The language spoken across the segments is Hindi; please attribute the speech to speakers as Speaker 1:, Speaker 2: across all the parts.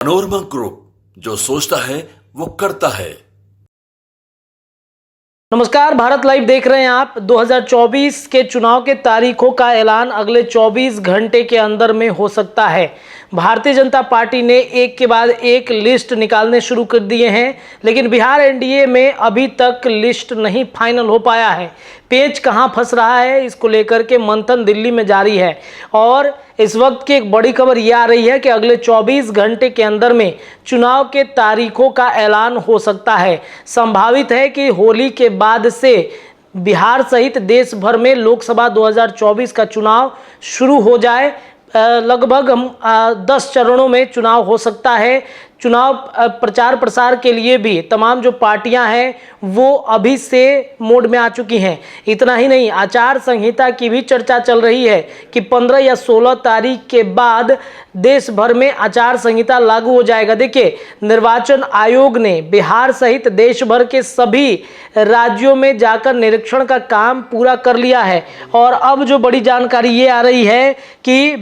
Speaker 1: मनोरमा ग्रुप, जो सोचता है वो करता है।
Speaker 2: नमस्कार, भारत लाइव देख रहे हैं आप। 2024 के चुनाव के तारीखों का ऐलान अगले 24 घंटे के अंदर में हो सकता है। भारतीय जनता पार्टी ने एक के बाद एक लिस्ट निकालने शुरू कर दिए हैं, लेकिन बिहार एनडीए में अभी तक लिस्ट नहीं फाइनल हो पाया है। पेच कहां फंस रहा है, इसको लेकर के मंथन दिल्ली में जारी है। और इस वक्त की एक बड़ी खबर यह आ रही है कि अगले 24 घंटे के अंदर में चुनाव के तारीखों का ऐलान हो सकता है। संभावित है कि होली के बाद से बिहार सहित देश भर में लोकसभा 2024 का चुनाव शुरू हो जाए। लगभग 10 चरणों में चुनाव हो सकता है। चुनाव प्रचार प्रसार के लिए भी तमाम जो पार्टियां हैं वो अभी से मोड में आ चुकी हैं। इतना ही नहीं, आचार संहिता की भी चर्चा चल रही है कि 15 या 16 तारीख के बाद देश भर में आचार संहिता लागू हो जाएगा। देखिए, निर्वाचन आयोग ने बिहार सहित देश भर के सभी राज्यों में जाकर निरीक्षण का काम पूरा कर लिया है। और अब जो बड़ी जानकारी ये आ रही है कि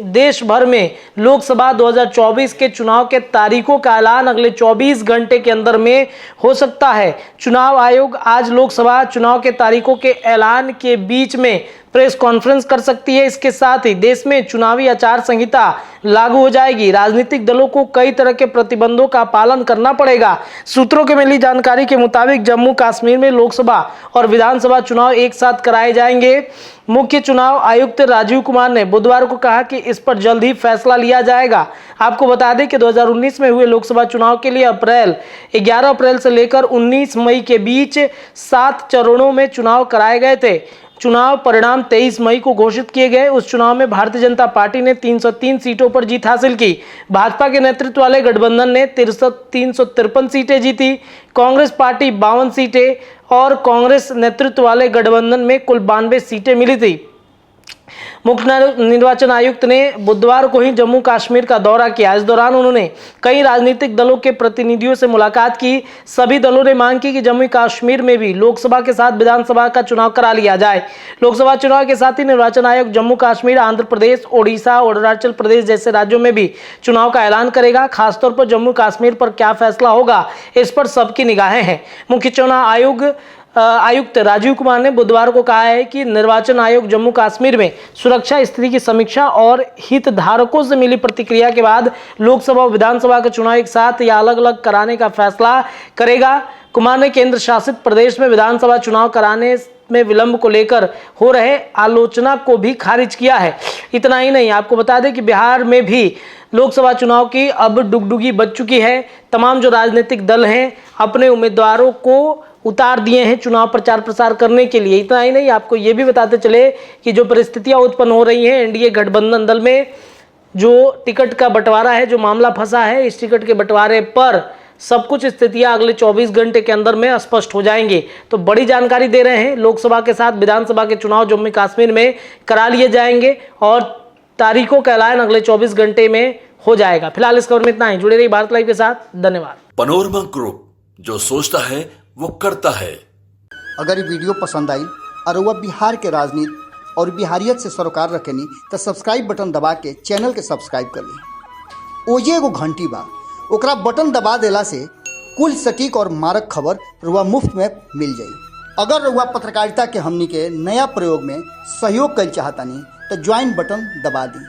Speaker 2: देश भर में लोकसभा 2024 के चुनाव के तारीखों का ऐलान अगले 24 घंटे के अंदर में हो सकता है। चुनाव आयोग आज लोकसभा चुनाव के तारीखों के ऐलान के बीच में प्रेस कॉन्फ्रेंस कर सकती है। इसके साथ ही देश में चुनावी आचार संहिता लागू हो जाएगी। राजनीतिक दलों को कई तरह के प्रतिबंधों का पालन करना पड़ेगा। सूत्रों के मिली जानकारी के मुताबिक जम्मू कश्मीर में लोकसभा और विधानसभा चुनाव एक साथ कराए जाएंगे। मुख्य चुनाव आयुक्त राजीव कुमार ने बुधवार को कहा कि इस पर जल्द ही फैसला लिया जाएगा। आपको बता दें कि 2019 में हुए लोकसभा चुनाव के लिए 11 अप्रैल से लेकर 19 मई के बीच 7 चरणों में चुनाव कराए गए थे। चुनाव परिणाम 23 मई को घोषित किए गए। उस चुनाव में भारतीय जनता पार्टी ने 303 सीटों पर जीत हासिल की। भाजपा के नेतृत्व वाले गठबंधन ने 353 सीटें जीती। कांग्रेस पार्टी 52 सीटें और कांग्रेस नेतृत्व वाले गठबंधन में कुल 92 सीटें मिली थी। मुख्य निर्वाचन आयुक्त ने बुधवार को ही जम्मू कश्मीर का दौरा किया। इस दौरान उन्होंने कई राजनीतिक दलों के प्रतिनिधियों से मुलाकात की। सभी दलों ने मांग की कि जम्मू कश्मीर में भी लोकसभा के साथ विधानसभा का चुनाव करा लिया जाए। लोकसभा चुनाव के साथ ही निर्वाचन आयोग जम्मू कश्मीर, आंध्र प्रदेश, ओडिशा और अरुणाचल प्रदेश जैसे राज्यों में भी चुनाव का ऐलान करेगा। खासतौर पर जम्मू कश्मीर पर क्या फैसला होगा, इस पर सबकी निगाहें हैं। मुख्य चुनाव आयुक्त राजीव कुमार ने बुधवार को कहा है कि निर्वाचन आयोग जम्मू कश्मीर में सुरक्षा स्थिति की समीक्षा और हितधारकों से मिली प्रतिक्रिया के बाद लोकसभा और विधानसभा का चुनाव एक साथ या अलग अलग कराने का फैसला करेगा। कुमार ने केंद्र शासित प्रदेश में विधानसभा चुनाव कराने में विलंब को लेकर हो रहे आलोचना को भी खारिज किया है। इतना ही नहीं, आपको बता दें कि बिहार में भी लोकसभा चुनाव की अब डुगडुगी बज चुकी है। तमाम जो राजनीतिक दल हैं अपने उम्मीदवारों को उतार दिए हैं चुनाव प्रचार प्रसार करने के लिए। इतना ही नहीं, आपको ये भी बताते चले कि जो परिस्थितियां उत्पन्न हो रही हैं एनडीए गठबंधन दल में, जो टिकट का बंटवारा है, जो मामला फंसा है, इस टिकट के बंटवारे पर सब कुछ स्थितियां अगले 24 घंटे के अंदर में स्पष्ट हो जाएंगे। तो बड़ी जानकारी दे रहे हैं, लोकसभा के साथ विधानसभा के चुनाव जम्मू कश्मीर में करा लिए जाएंगे और तारीखों का ऐलान अगले 24 घंटे में हो जाएगा। फिलहाल इस खबर में इतना ही। जुड़े रहिए भारत लाइव के साथ। धन्यवाद।
Speaker 1: मनोरमा ग्रुप, जो सोचता है वो करता है।
Speaker 3: अगर ये वीडियो पसंद आई और वह बिहार के राजनीति और बिहारियत से सरोकार रखेनी तो सब्सक्राइब बटन दबा के चैनल के सब्सक्राइब कर ली। ओजे एगो घंटी बा, ओकरा बटन दबा देला से कुल सटीक और मारक खबर रुआ मुफ्त में मिल जाई। अगर रुआ पत्रकारिता के हमनी के नया प्रयोग में सहयोग कर चाहतानी तो ज्वाइन बटन दबा दी।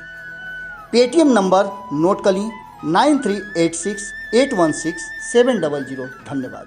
Speaker 3: पेटीएम नंबर नोट कर ली 9386816700। धन्यवाद।